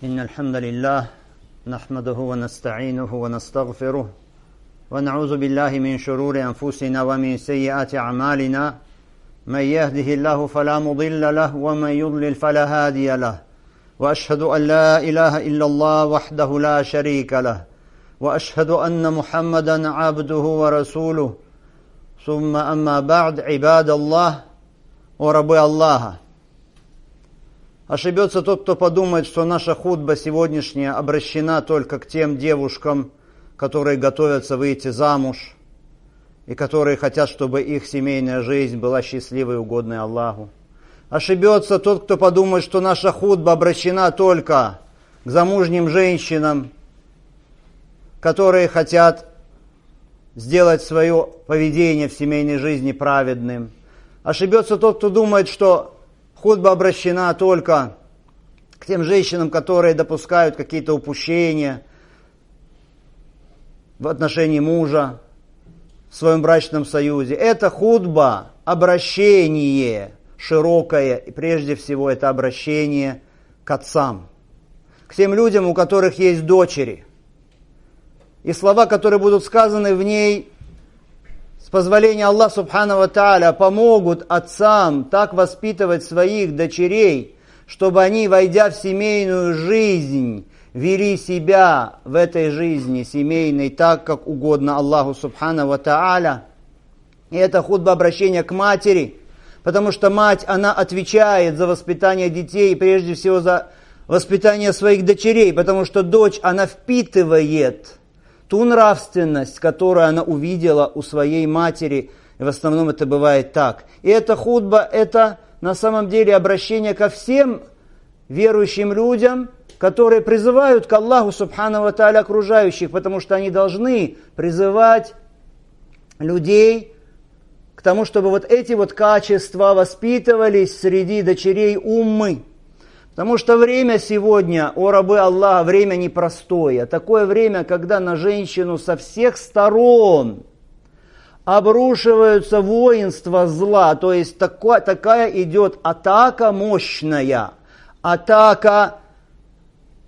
إن الحمد لله نحمده ونستعينه ونستغفره ونعوذ بالله من شرور أنفسنا ومن سيئات أعمالنا من يهده الله فلا مضل له ومن يضلل فلا هادي له وأشهد أن لا إله إلا الله وحده لا شريك له وأشهد أن محمدا عبده ورسوله ثم أما بعد عباد الله وربы Аллаха. Ошибется тот, кто подумает, что наша хутба сегодняшняя обращена только к тем девушкам, которые готовятся выйти замуж и которые хотят, чтобы их семейная жизнь была счастливой и угодной Аллаху. Ошибется тот, кто подумает, что наша хутба обращена только к замужним женщинам, которые хотят сделать свое поведение в семейной жизни праведным. Ошибется тот, кто думает, что хутба обращена только к тем женщинам, которые допускают какие-то упущения в отношении мужа в своем брачном союзе. Это хутба, обращение широкое, и прежде всего это обращение к отцам, к тем людям, у которых есть дочери. И слова, которые будут сказаны в ней, с позволения Аллаха Субхану ва Тааля, помогут отцам так воспитывать своих дочерей, чтобы они, войдя в семейную жизнь, вели себя в этой жизни семейной так, как угодно Аллаху Субхану ва Тааля. И это хутба обращения к матери, потому что мать, она отвечает за воспитание детей, прежде всего за воспитание своих дочерей, потому что дочь, она впитывает ту нравственность, которую она увидела у своей матери, и в основном это бывает так. И эта хутба, это на самом деле обращение ко всем верующим людям, которые призывают к Аллаху Субхану ва Тааля окружающих, потому что они должны призывать людей к тому, чтобы вот эти вот качества воспитывались среди дочерей уммы. Потому что время сегодня, о рабы Аллаха, время непростое. Такое время, когда на женщину со всех сторон обрушиваются воинства зла. То есть такая идет атака мощная, атака,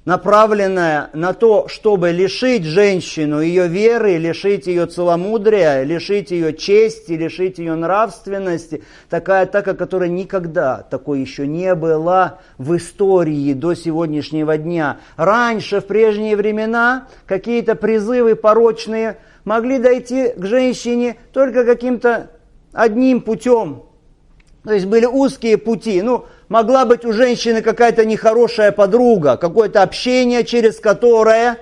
направленная на то, чтобы лишить женщину ее веры, лишить ее целомудрия, лишить ее чести, лишить ее нравственности. Такая атака, которая никогда такой еще не была в истории до сегодняшнего дня. Раньше, в прежние времена, какие-то призывы порочные могли дойти к женщине только каким-то одним путем. То есть были узкие пути. Могла быть у женщины какая-то нехорошая подруга, какое-то общение, через которое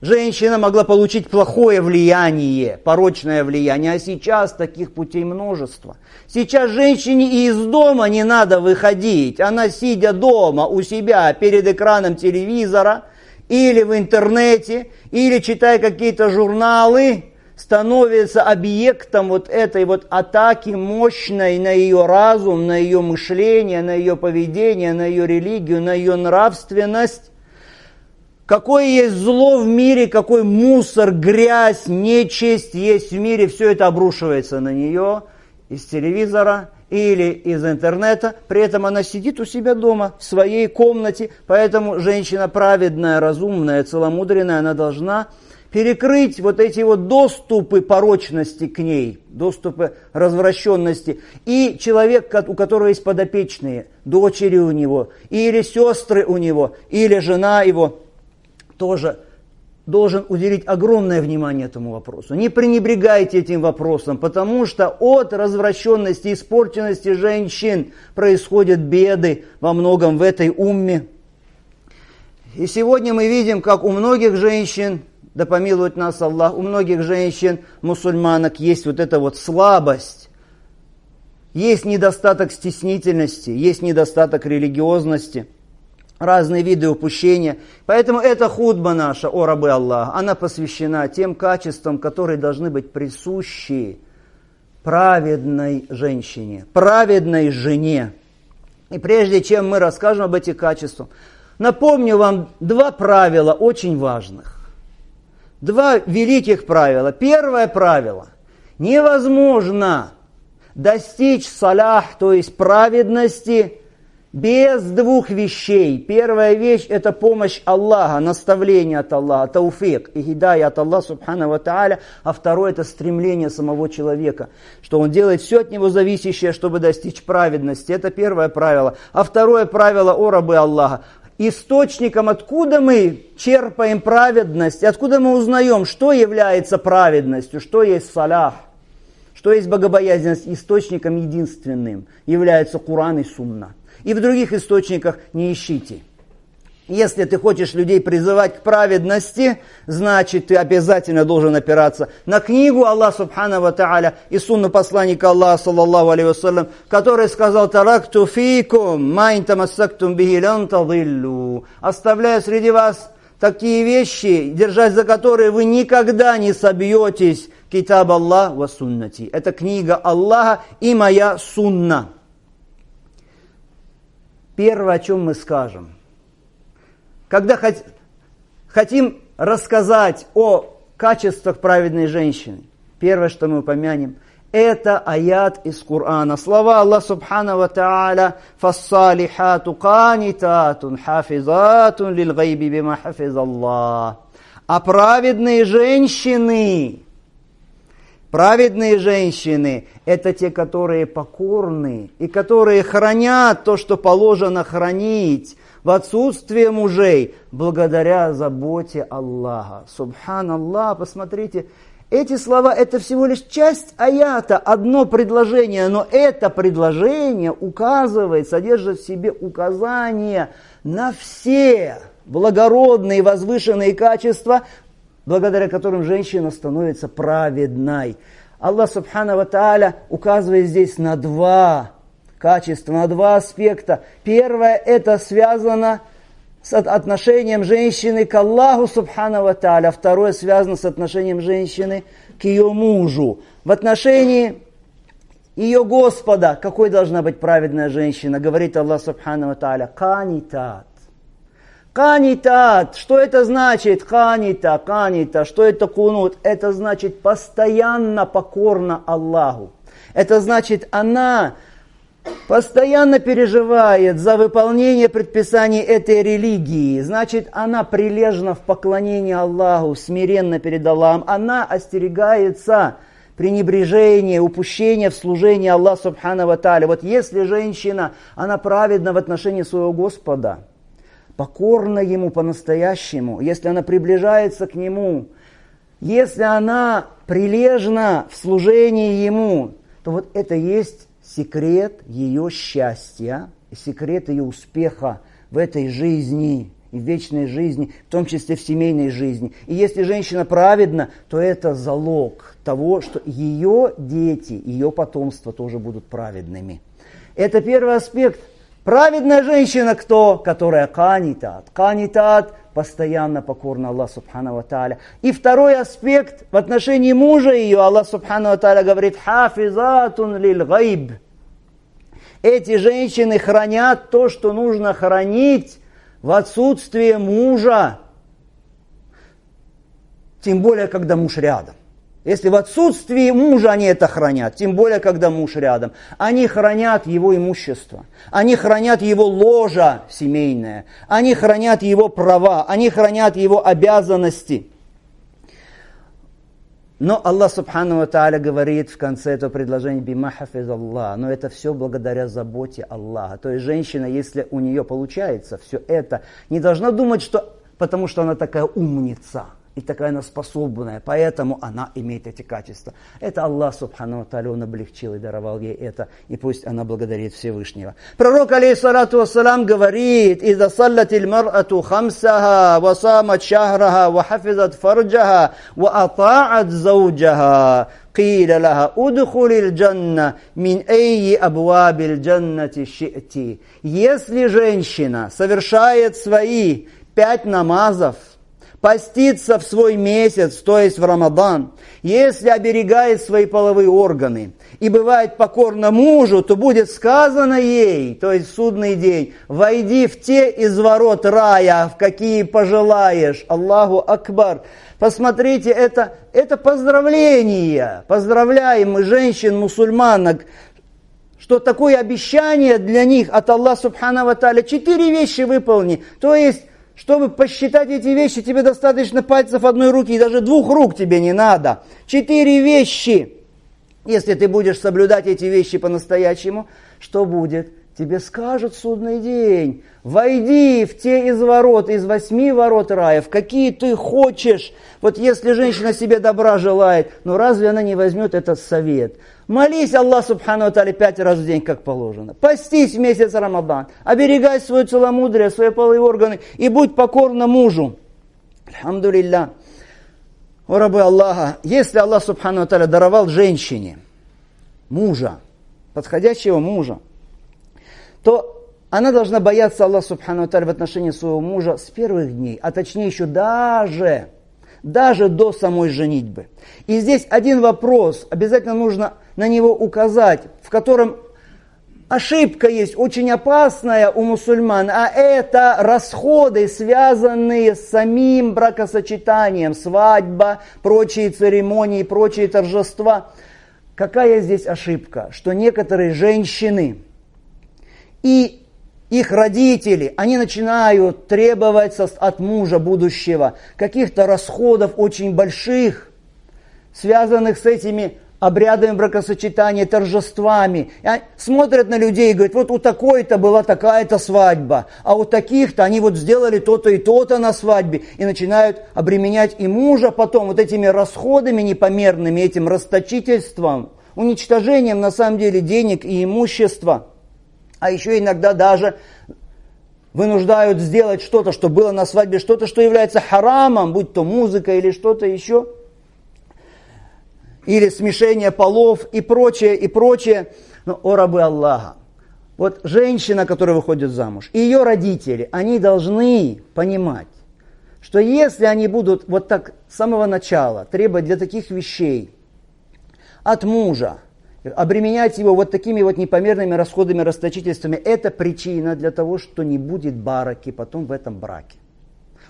женщина могла получить плохое влияние, порочное влияние. А сейчас таких путей множество. Сейчас женщине и из дома не надо выходить. Она, сидя дома у себя перед экраном телевизора, или в интернете, или читая какие-то журналы, становится объектом вот этой вот атаки мощной на ее разум, на ее мышление, на ее поведение, на ее религию, на ее нравственность. Какое есть зло в мире, какой мусор, грязь, нечисть есть в мире, все это обрушивается на нее из телевизора или из интернета. При этом она сидит у себя дома, в своей комнате. Поэтому женщина праведная, разумная, целомудренная, она должна перекрыть вот эти вот доступы порочности к ней, доступы развращенности. И человек, у которого есть подопечные, дочери у него, или сестры у него, или жена его, тоже должен уделить огромное внимание этому вопросу. Не пренебрегайте этим вопросом, потому что от развращенности, испорченности женщин происходят беды во многом в этой умме. И сегодня мы видим, как у многих женщин, да помилует нас Аллах, у многих женщин, мусульманок, есть вот эта вот слабость, есть недостаток стеснительности, есть недостаток религиозности, разные виды упущения. Поэтому эта хутба наша, о рабы Аллаха, она посвящена тем качествам, которые должны быть присущи праведной женщине, праведной жене. И прежде чем мы расскажем об этих качествах, напомню вам два правила очень важных. Два великих правила. Первое правило. Невозможно достичь салях, то есть праведности, Без двух вещей. Первая вещь – это помощь Аллаха, наставление от Аллаха, тауфик и хидая от Аллаха, субхана ва тааля. А второе – это стремление самого человека, что он делает все от него зависящее, чтобы достичь праведности. Это первое правило. А второе правило, о рабы Аллаха. Источником, откуда мы черпаем праведность, откуда мы узнаем, что является праведностью, что есть салях, что есть богобоязненность, источником единственным является Куран и Сунна. И в других источниках не ищите. Если ты хочешь людей призывать к праведности, значит ты обязательно должен опираться на книгу Аллаха субхана ва тааля и сунну посланника Аллаха саллаллаху алейхи вассалям, который сказал: «Таракту фикум, ма ин тамассактум бихи лан тадиллу». Оставляю среди вас такие вещи, держать за которые вы никогда не собьетесь. Китаб Аллах ва суннати. Это книга Аллаха и моя сунна. Первое, о чем мы скажем. Когда хотим рассказать о качествах праведной женщины, первое, что мы упомянем, это аят из Корана. Слова Аллаха субхана ва тааля: «Фассалихату канитатун, хафизатун лил гайби бима хафизаллах». А праведные женщины – это те, которые покорны и которые хранят то, что положено хранить в отсутствие мужей, благодаря заботе Аллаха. Субханаллах, посмотрите, эти слова – это всего лишь часть аята, одно предложение, но это предложение указывает, содержит в себе указания на все благородные, возвышенные качества, благодаря которым женщина становится праведной. Аллах субхана ва тааля указывает здесь на два качества, на два аспекта. Первое – это связано с отношением женщины к Аллаху субхана ва тааля. Второе связано с отношением женщины к ее мужу. В отношении ее Господа, какой должна быть праведная женщина, говорит Аллах субхана ва тааля: канитат. Канитат, что это значит? Канита, что это кунут? Это значит постоянно покорна Аллаху. Это значит, она постоянно переживает за выполнение предписаний этой религии. Значит, она прилежна в поклонении Аллаху, смиренно перед Аллахом. Она остерегается пренебрежения, упущения в служении Аллаху субхана ва тааля. Вот если женщина, она праведна в отношении своего Господа, покорна Ему по-настоящему, если она приближается к Нему, если она прилежна в служении Ему, то вот это есть секрет ее счастья, секрет ее успеха в этой жизни, и в вечной жизни, в том числе в семейной жизни. И если женщина праведна, то это залог того, что ее дети, ее потомство тоже будут праведными. Это первый аспект. Праведная женщина кто? Которая канитат. Канитат постоянно покорна Аллаху субхана ва тааля. И второй аспект в отношении мужа ее, Аллах субхана ва тааля говорит: хафизатун лил гайб. Эти женщины хранят то, что нужно хранить в отсутствие мужа. Тем более, когда муж рядом. Если в отсутствии мужа они это хранят, тем более, когда муж рядом, они хранят его имущество, они хранят его ложа семейное, они хранят его права, они хранят его обязанности. Но Аллах субхану ва тааля говорит в конце этого предложения: бима хафизаллах. Но это все благодаря заботе Аллаха. То есть женщина, если у нее получается все это, не должна думать, что потому что она такая умница и такая она способная, поэтому она имеет эти качества. Это Аллах субхану ва тааля, Он облегчил и даровал ей это, и пусть она благодарит Всевышнего. Пророк алейхиссалату вассалам говорит: «Иза саллатиль мар'ату хамсаха, ва самат шахраха, ва хафизат фарджаха, ва ата'ат зауджаха, قيل لها ادخل الجنة من أي أبواب الجنة شئت». Если женщина совершает свои 5 намазов, постится в свой месяц, то есть в Рамадан, если оберегает свои половые органы и бывает покорна мужу, то будет сказано ей, то есть в судный день: войди в те из ворот рая, в какие пожелаешь. Аллаху Акбар. Посмотрите, это поздравление. Поздравляем мы женщин, мусульманок, что такое обещание для них от Аллаха Субхану ва Тааля. 4 вещи выполни. То есть, чтобы посчитать эти вещи, тебе достаточно пальцев одной руки, и даже 2 рук тебе не надо. 4 вещи. Если ты будешь соблюдать эти вещи по-настоящему, что будет? Тебе скажут в судный день: войди в те из 8 ворот рая, в какие ты хочешь. Вот если женщина себе добра желает, но разве она не возьмет этот совет? Молись Аллаху Субхану ва Тааля 5 раз в день, как положено. Постись в месяц Рамадан. Оберегай свое целомудрие, свои половые органы и будь покорна мужу. Альхамдулилля. О рабы Аллаха, если Аллах Субхану ва Тааля даровал женщине мужа, подходящего мужа, то она должна бояться Аллаха Субхану ва Тааля в отношении своего мужа с первых дней, а точнее еще даже до самой женитьбы. И здесь один вопрос, обязательно нужно на него указать, в котором ошибка есть очень опасная у мусульман, а это расходы, связанные с самим бракосочетанием, свадьба, прочие церемонии, прочие торжества. Какая здесь ошибка? Что некоторые женщины и их родители, они начинают требовать от мужа будущего каких-то расходов очень больших, связанных с этими обрядами бракосочетания, торжествами. И смотрят на людей и говорят: вот у такой-то была такая-то свадьба, а у таких-то они вот сделали то-то и то-то на свадьбе. И начинают обременять и мужа потом вот этими расходами непомерными, этим расточительством, уничтожением на самом деле денег и имущества. А еще иногда даже вынуждают сделать что-то, что было на свадьбе, что-то, что является харамом, будь то музыка или что-то еще, или смешение полов и прочее, и прочее. Но, о рабы Аллаха, вот женщина, которая выходит замуж, и ее родители, они должны понимать, что если они будут вот так с самого начала требовать для таких вещей от мужа, обременять его вот такими вот непомерными расходами, расточительствами, это причина для того, что не будет бараки потом в этом браке.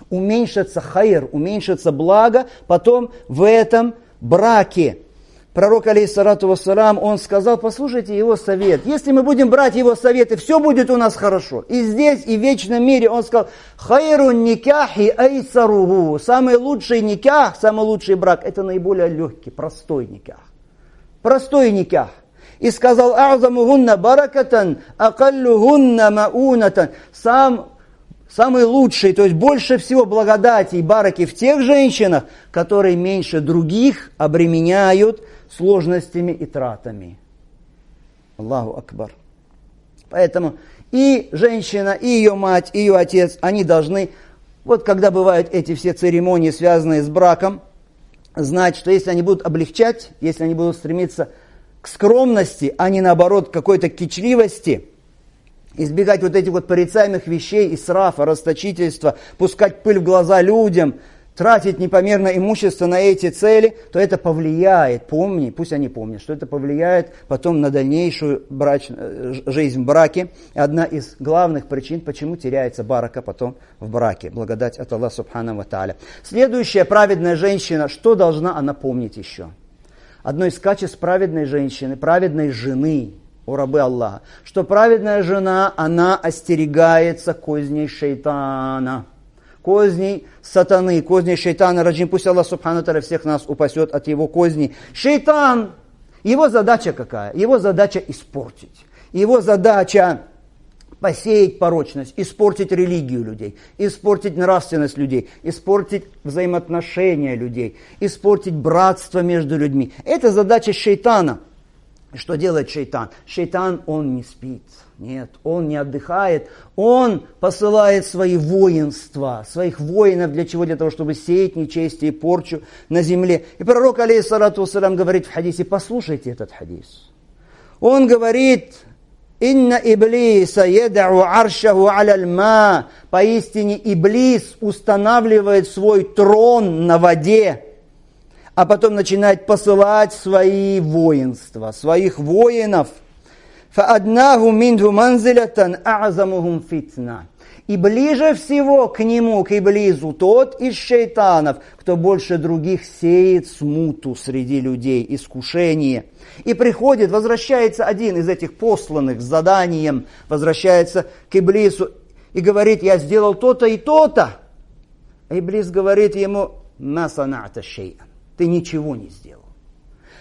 Уменьшится хайр, уменьшится благо потом в этом браке. Пророк, алейхиссалату вассалам, он сказал: послушайте его совет. Если мы будем брать его советы, все будет у нас хорошо. И здесь, и в вечном мире. Он сказал: хайрун никахи айсаруху. Самый лучший никах, самый лучший брак, это наиболее легкий, простой никах. Простой никах. И сказал: а'замухунна баракатан, акаллюхунна маунатан. Самый лучший, то есть больше всего благодати и бараки в тех женщинах, которые меньше других обременяют сложностями и тратами. Аллаху Акбар. Поэтому и женщина, и ее мать, и ее отец, они должны, вот когда бывают эти все церемонии, связанные с браком, знать, что если они будут облегчать, если они будут стремиться к скромности, а не наоборот к какой-то кичливости, избегать вот этих вот порицаемых вещей, исрафа, расточительства, пускать пыль в глаза людям, тратить непомерно имущество на эти цели, то это повлияет, пусть они помнят, что это повлияет потом на дальнейшую жизнь в браке. Одна из главных причин, почему теряется барака потом в браке. Благодать от Аллаха Субхану ва Тааля. Следующая праведная женщина, что должна она помнить еще? Одно из качеств праведной женщины, праведной жены, о рабы Аллаха, что праведная жена, она остерегается козней шайтана. Козней сатаны, козней шайтана раджим. Пусть Аллах Субхану ва Тааля всех нас упасет от его козней. Шайтан, его задача какая? Его задача испортить. Его задача посеять порочность, испортить религию людей, испортить нравственность людей, испортить взаимоотношения людей, испортить братство между людьми. Это задача шайтана. Что делает шайтан? Шайтан, он не спит. Нет, он не отдыхает. Он посылает свои воинства, своих воинов. Для чего? Для того, чтобы сеять нечестие и порчу на земле. И пророк, алейхиссалату вассалям, говорит в хадисе, послушайте этот хадис. Он говорит: «Инна иблиса едау аршаху аляль ма». Поистине Иблис устанавливает свой трон на воде, а потом начинает посылать свои воинства, своих воинов. فَأَدْنَاهُمْ مِنْهُ مَنْزِلَةً أَعْزَمُهُمْ فِتْنَةً. И ближе всего к нему, к Иблису, тот из шейтанов, кто больше других сеет смуту среди людей, искушение. И приходит, возвращается один из этих посланных с заданием, возвращается к Иблису и говорит: я сделал то-то и то-то. А Иблис говорит ему: ма саната шей'ан, ты ничего не сделал.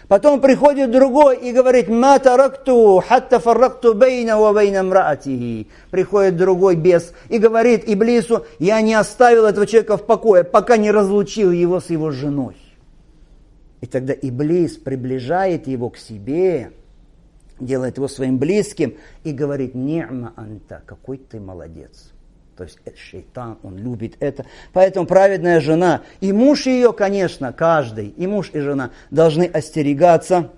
Потом приходит другой и говорит: ма таракту хатта фарракту бейна ва бейна мраатихи. Приходит другой бес и говорит Иблису: я не оставил этого человека в покое, пока не разлучил его с его женой. И тогда Иблис приближает его к себе, делает его своим близким и говорит: ни'ма анта, какой ты молодец. То есть шейтан, он любит это. Поэтому праведная жена, и муж ее, конечно, каждый, и муж, и жена должны остерегаться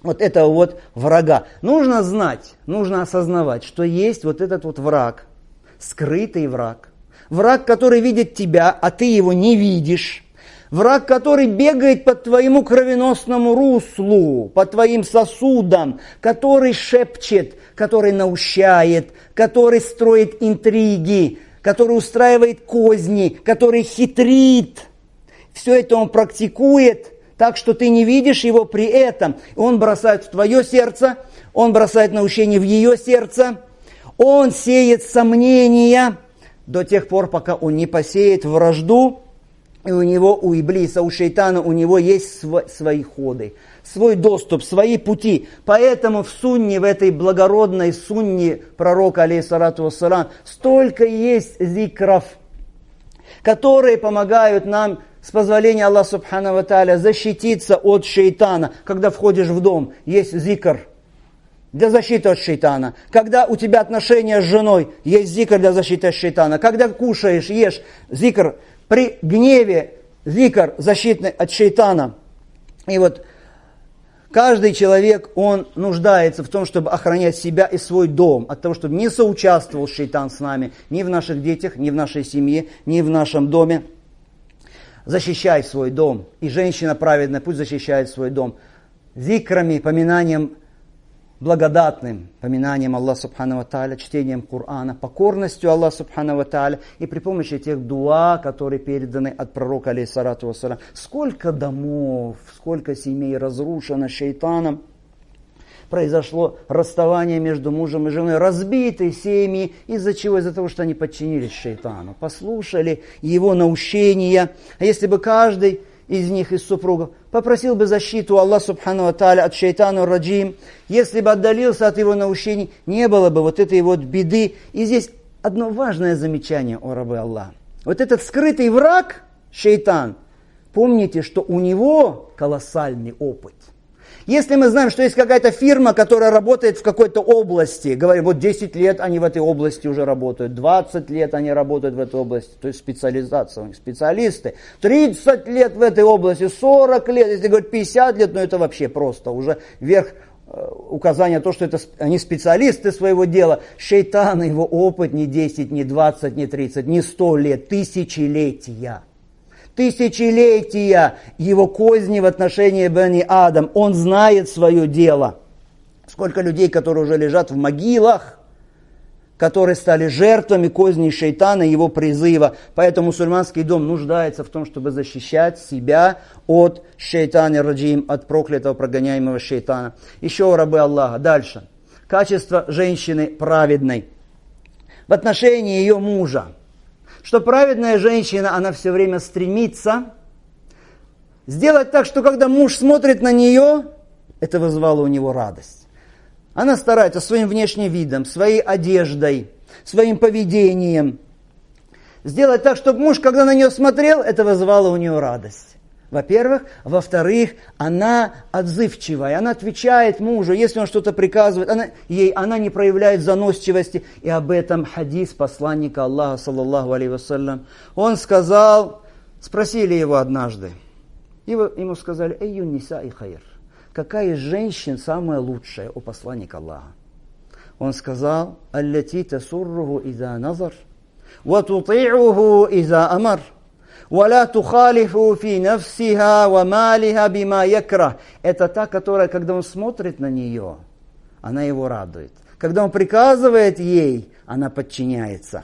вот этого вот врага. Нужно знать, нужно осознавать, что есть вот этот вот враг, скрытый враг. Враг, который видит тебя, а ты его не видишь. Враг, который бегает по твоему кровеносному руслу, по твоим сосудам, который шепчет, который наущает, который строит интриги, который устраивает козни, который хитрит. Все это он практикует так, что ты не видишь его при этом. Он бросает в твое сердце, он бросает наущение в ее сердце, он сеет сомнения до тех пор, пока он не посеет вражду. И у него, у Иблиса, у шейтана, у него есть свои ходы, свой доступ, свои пути. Поэтому в сунне, в этой благородной сунне пророка, алейхиссалату вассалам, столько есть зикров, которые помогают нам, с позволения Аллаха субхану ва тааля, защититься от шейтана. Когда входишь в дом, есть зикр для защиты от шейтана. Когда у тебя отношения с женой, есть зикр для защиты от шейтана. Когда кушаешь, ешь, зикр. При гневе, зикр защитный от шейтана. И вот каждый человек, он нуждается в том, чтобы охранять себя и свой дом, от того, чтобы не соучаствовал шейтан с нами, ни в наших детях, ни в нашей семье, ни в нашем доме. Защищай свой дом. И женщина праведная пусть защищает свой дом зикрами, поминанием благодатным, поминанием Аллаха субхану ва тааля, чтением Корана, покорностью Аллаха субхану ва тааля и при помощи тех дуа, которые переданы от пророка, алейхиссалату вассалам. Сколько домов, сколько семей разрушено шейтаном. Произошло расставание между мужем и женой, разбитые семьи. Из-за чего? Из-за того, что они подчинились шейтану, послушали его наущения. А если бы каждый из них, из супругов, попросил бы защиту Аллаха субхану ва тааля от шейтана раджим, если бы отдалился от его наущений, не было бы вот этой вот беды. И здесь одно важное замечание, о рабы Аллаха. Вот этот скрытый враг, шейтан, помните, что у него колоссальный опыт. Если мы знаем, что есть какая-то фирма, которая работает в какой-то области, говорим, вот 10 лет они в этой области уже работают, 20 лет они работают в этой области, то есть специализация у них, специалисты, 30 лет в этой области, 40 лет, если говорить 50 лет, ну это вообще просто уже верх указания, то, что это они специалисты своего дела. Шейтан, его опыт не 10, не 20, не 30, не 100 лет, тысячелетия. Тысячелетия его козни в отношении Бани Адам. Он знает свое дело. Сколько людей, которые уже лежат в могилах, которые стали жертвами козней шейтана и его призыва. Поэтому мусульманский дом нуждается в том, чтобы защищать себя от шейтана раджим, от проклятого прогоняемого шейтана. Еще рабы Аллаха. Дальше. Качество женщины праведной в отношении ее мужа. Что праведная женщина, она все время стремится сделать так, что когда муж смотрит на нее, это вызывало у него радость. Она старается своим внешним видом, своей одеждой, своим поведением сделать так, чтобы муж, когда на нее смотрел, это вызывало у нее радость. Во-первых. Во-вторых, она отзывчивая, она отвечает мужу, если он что-то приказывает, она не проявляет заносчивости. И об этом хадис посланника Аллаха, саллаллаху алейхи вассалям. Он сказал, спросили его однажды, ему сказали, «Эйю ниса и хайр». Какая из женщин самая лучшая, о посланник Аллаха? Он сказал, «Аллати тасурруху иза назар, ва тути'уху иза амар». «Валя тухалифу фи нафсиха ва малиха бима якра». Это та, которая, когда он смотрит на нее, она его радует. Когда он приказывает ей, она подчиняется.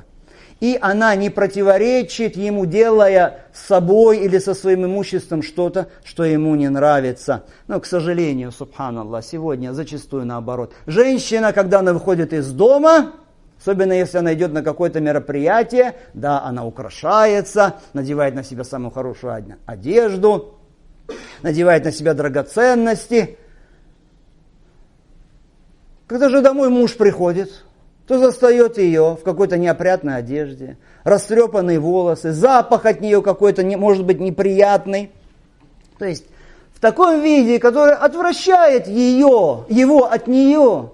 и она не противоречит ему, делая с собой или со своим имуществом что-то, что ему не нравится. Но, к сожалению, субханаллах, сегодня зачастую наоборот. Женщина, когда она выходит из дома, особенно если она идет на какое-то мероприятие, да, она украшается, надевает на себя самую хорошую одежду, надевает на себя драгоценности. Когда же домой муж приходит, то застает ее в какой-то неопрятной одежде, растрепанные волосы, запах от нее какой-то, может быть, неприятный. То есть в таком виде, который отвращает его от нее.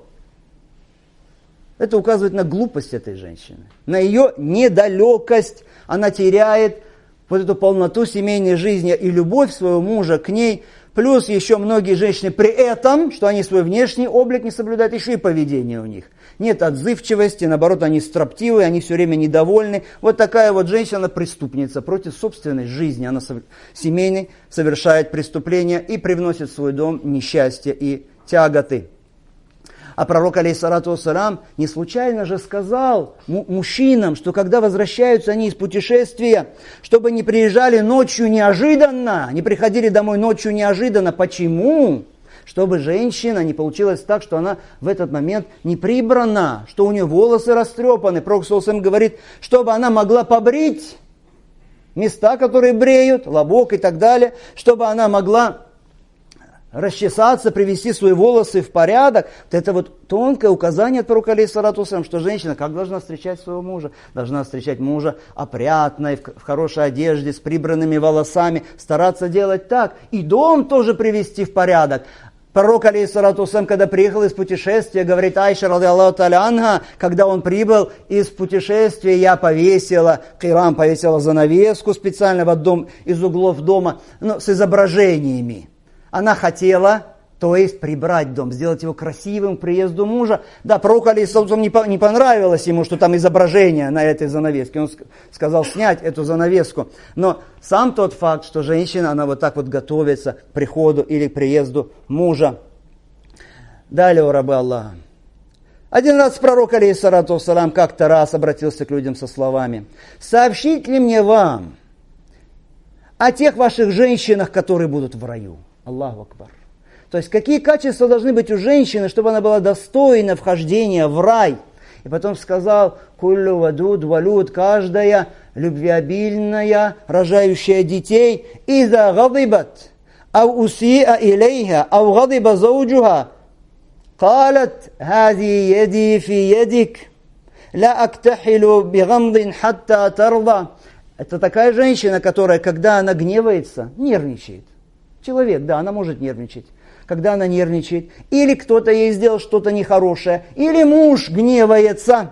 Это указывает на глупость этой женщины, на ее недалекость. Она теряет вот эту полноту семейной жизни и любовь своего мужа к ней. Плюс еще многие женщины при этом, что они свой внешний облик не соблюдают, еще и поведение у них. Нет отзывчивости, наоборот, они строптивые, они все время недовольны. Вот такая вот женщина преступница против собственной жизни. Она семейной совершает преступление и привносит в свой дом несчастье и тяготы. А пророк, алейхиссалату вассалям, не случайно же сказал мужчинам, что когда возвращаются они из путешествия, чтобы не приезжали ночью неожиданно, не приходили домой ночью неожиданно. Почему? Чтобы женщина не получилось так, что она в этот момент не прибрана, что у нее волосы растрепаны. Пророк ﷺ говорит, чтобы она могла побрить места, которые бреют, лобок и так далее, чтобы она могла расчесаться, привести свои волосы в порядок. Вот это вот тонкое указание от пророка, алейхиссалату вассалям, что женщина как должна встречать своего мужа? Должна встречать мужа опрятной, в хорошей одежде, с прибранными волосами, стараться делать так. И дом тоже привести в порядок. Пророк, алейхиссалату вассалям, когда приехал из путешествия, говорит Айша, радиаллаху та'аля анха, когда он прибыл из путешествия, я повесила, Кирам повесила занавеску специально в одном из углов дома, с изображениями. Она хотела, то есть прибрать дом, сделать его красивым к приезду мужа. Да, пророку, алейхиссалату вассалям, не понравилось ему, что там изображение на этой занавеске. Он сказал снять эту занавеску. Но сам тот факт, что женщина, она вот так вот готовится к приходу или к приезду мужа. Далее, о рабы Аллаха. Один раз пророк, алейхиссалату вассалям, как-то раз обратился к людям со словами: «Сообщить ли мне вам о тех ваших женщинах, которые будут в раю?» Аллаху акбар. То есть, какие качества должны быть у женщины, чтобы она была достойна вхождения в рай? И потом сказал: «Куллю вадуд валюд», каждая любвеобильная, рожающая детей, «Иза гадибат, ау усиа илейха, ау гадиба зауджуха, калат, хази яди фи ядик, ла актахилу бигамдин хатта тарда». Это такая женщина, которая, когда она гневается, нервничает. Человек, да, она может нервничать. Когда она нервничает, или кто-то ей сделал что-то нехорошее, или муж гневается.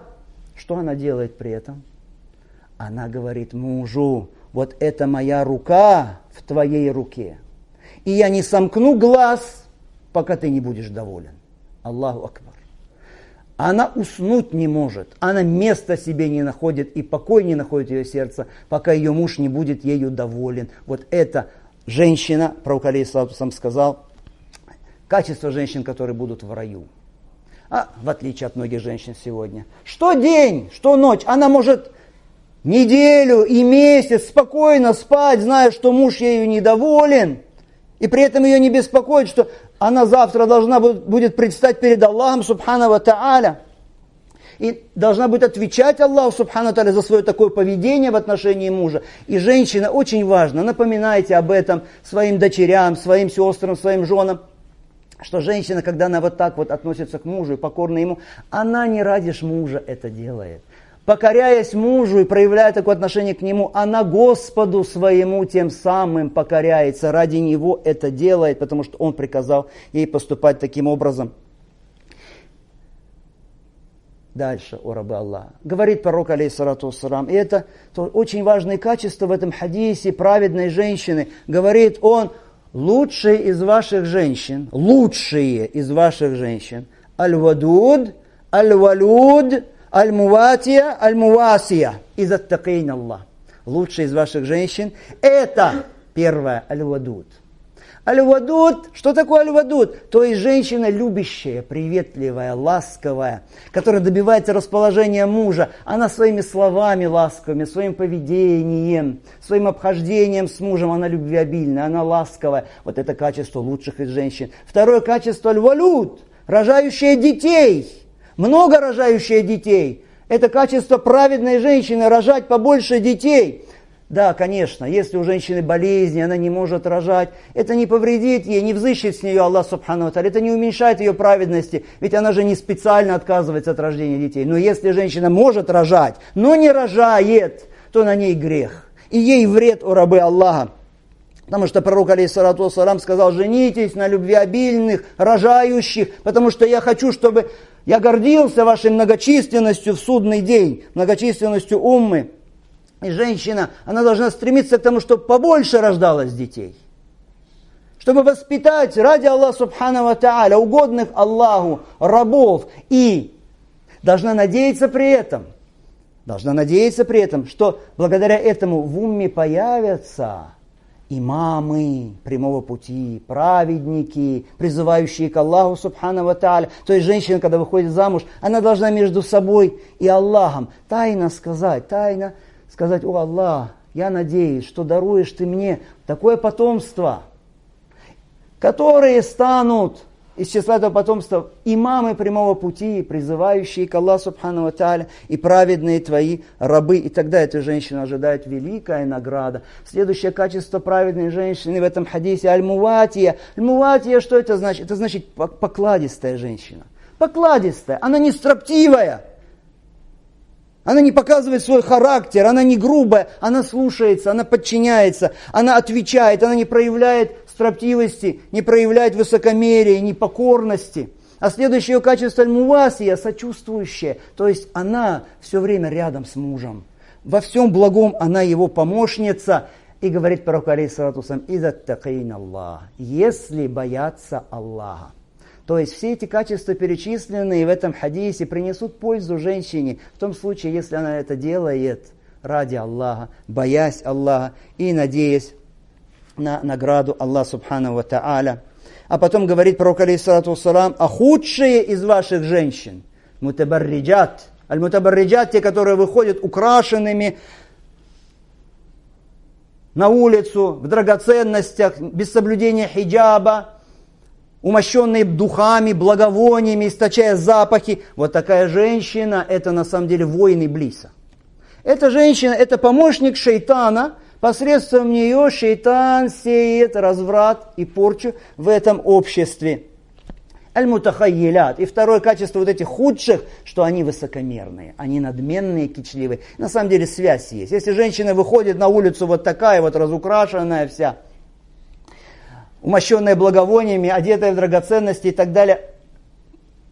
Что она делает при этом? Она говорит мужу: вот это моя рука в твоей руке. И я не сомкну глаз, пока ты не будешь доволен. Аллаху акбар. Она уснуть не может, она места себе не находит и покой не находит в ее сердце, пока ее муж не будет ею доволен. Вот это женщина, пророк, алейхиссалату вассалям, сказал, качество женщин, которые будут в раю. А в отличие от многих женщин сегодня, что день, что ночь, она может неделю и месяц спокойно спать, зная, что муж ею недоволен, и при этом ее не беспокоит, что она завтра должна будет предстать перед Аллахом, субхана ва та'аля, и должна будет отвечать Аллаху, субхану ва та'аля, за свое такое поведение в отношении мужа. И женщина, очень важно, напоминайте об этом своим дочерям, своим сестрам, своим женам, что женщина, когда она вот так вот относится к мужу и покорна ему, она не ради мужа это делает. Покоряясь мужу и проявляя такое отношение к нему, она Господу своему тем самым покоряется, ради него это делает, потому что он приказал ей поступать таким образом. Дальше, о рабы Аллаха. Говорит пророк, алейхиссалату вассалям, и это очень важное качество в этом хадисе праведной женщины. Говорит он: лучшие из ваших женщин, аль-вадуд, аль-валуд, аль-муватия, аль-мувасия, изаттакейн Аллах. Лучшие из ваших женщин, это первое, аль-вадуд. Аль-Вадуд, что такое Аль-Вадуд? То есть женщина любящая, приветливая, ласковая, которая добивается расположения мужа. Она своими словами ласковыми, своим поведением, своим обхождением с мужем, она любвеобильная, она ласковая. Вот это качество лучших из женщин. Второе качество Аль-Валуд, рожающая детей, много рожающая детей. Это качество праведной женщины, рожать побольше детей. Да, конечно, если у женщины болезни, она не может рожать, это не повредит ей, не взыщет с нее Аллах Субхану ва Тааля, это не уменьшает ее праведности, ведь она же не специально отказывается от рождения детей. Но если женщина может рожать, но не рожает, то на ней грех. И ей вред, о рабы Аллаха. Потому что пророк, алейхиссалату вассалам, сказал: женитесь на любвеобильных, рожающих, потому что я хочу, чтобы я гордился вашей многочисленностью в судный день, многочисленностью уммы. И женщина, она должна стремиться к тому, чтобы побольше рождалось детей. Чтобы воспитать ради Аллаха Субхану ва Тааля, угодных Аллаху, рабов. И должна надеяться при этом, что благодаря этому в умме появятся имамы прямого пути, праведники, призывающие к Аллаху Субхану ва Тааля. То есть женщина, когда выходит замуж, она должна между собой и Аллахом тайно сказать: о Аллах, я надеюсь, что даруешь ты мне такое потомство, которые станут из числа этого потомства имамы прямого пути, призывающие к Аллаху Субхану ва Тааля, и праведные твои рабы. И тогда эту женщину ожидает великая награда. Следующее качество праведной женщины в этом хадисе — аль-муватия. Аль-муватия, что это значит? Это значит покладистая женщина. Покладистая, она не строптивая. Она не показывает свой характер, она не грубая, она слушается, она подчиняется, она отвечает, она не проявляет строптивости, не проявляет высокомерия, непокорности. А следующее качество аль-мувасия, сочувствующая, то есть она все время рядом с мужем. Во всем благом она его помощница. И говорит пророк, алейхиссалату вассалам: «Изаттакейна Аллах», если боятся Аллаха. То есть все эти качества, перечисленные в этом хадисе, принесут пользу женщине в том случае, если она это делает ради Аллаха, боясь Аллаха и надеясь на награду Аллаха Субхану ва Тааля. А потом говорит пророк, алейхиссалату вассалам: а худшие из ваших женщин, мутабарриджат, аль-мутабарриджат, те, которые выходят украшенными на улицу, в драгоценностях, без соблюдения хиджаба, умощенные духами, благовониями, источая запахи. Вот такая женщина — это на самом деле воин Иблиса. Эта женщина — это помощник шейтана. Посредством нее шейтан сеет разврат и порчу в этом обществе. Аль-мутахайилят. И второе качество вот этих худших, что они высокомерные, они надменные, кичливые. На самом деле связь есть. Если женщина выходит на улицу вот такая вот разукрашенная вся, умощенная благовониями, одетая в драгоценности и так далее,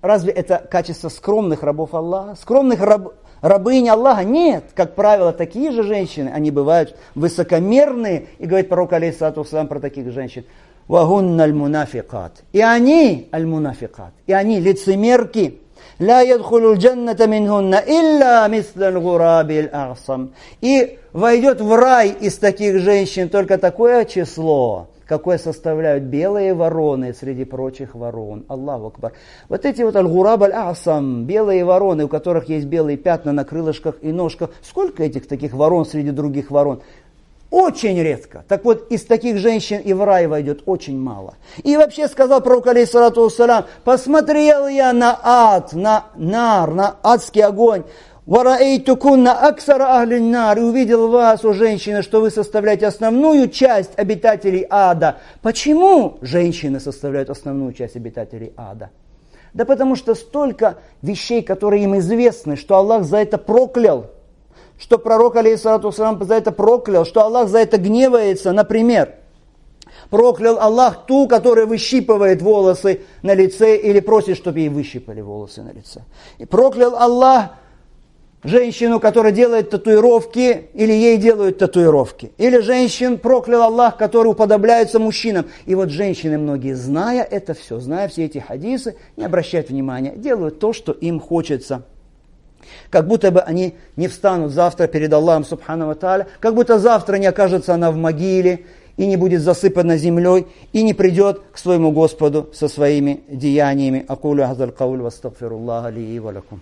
разве это качество скромных рабов Аллаха? Скромных рабынь Аллаха? Нет. Как правило, такие же женщины, они бывают высокомерные. И говорит пророк, алейхиссалату вассалам, про таких женщин: «Вагунна аль-мунафикат». И они аль-мунафикат. И они лицемерки. «Ла ядхулу джанната минхунна илля мисля аль-гураби аль-ахсам». И войдет в рай из таких женщин только такое число, какое составляют белые вороны среди прочих ворон. Аллаху акбар. Вот эти вот аль-гураб аль-ахсам, белые вороны, у которых есть белые пятна на крылышках и ножках. Сколько этих таких ворон среди других ворон? Очень редко. Так вот, из таких женщин и в рай войдет очень мало. И вообще сказал пророк, алейхиссалату вассалам: посмотрел я на ад, на нар, на адский огонь, «Вараэйтукунна аксара ахлин нар», и увидел вас, о женщины, что вы составляете основную часть обитателей ада. Почему женщины составляют основную часть обитателей ада? Да потому что столько вещей, которые им известны, что Аллах за это проклял, что пророк, алейхиссалату вассалам, за это проклял, что Аллах за это гневается. Например, проклял Аллах ту, которая выщипывает волосы на лице или просит, чтобы ей выщипали волосы на лице. И проклял Аллах женщину, которая делает татуировки, или ей делают татуировки. Или женщин проклял Аллах, которые уподобляются мужчинам. И вот женщины многие, зная это все, зная все эти хадисы, не обращают внимания, делают то, что им хочется. Как будто бы они не встанут завтра перед Аллахом Субхану ва Тааля, как будто завтра не окажется она в могиле. и не будет засыпана землей, и не придет к своему Господу со своими деяниями. Акулю хазаль кауль вастагфируллаха ли ва лакум.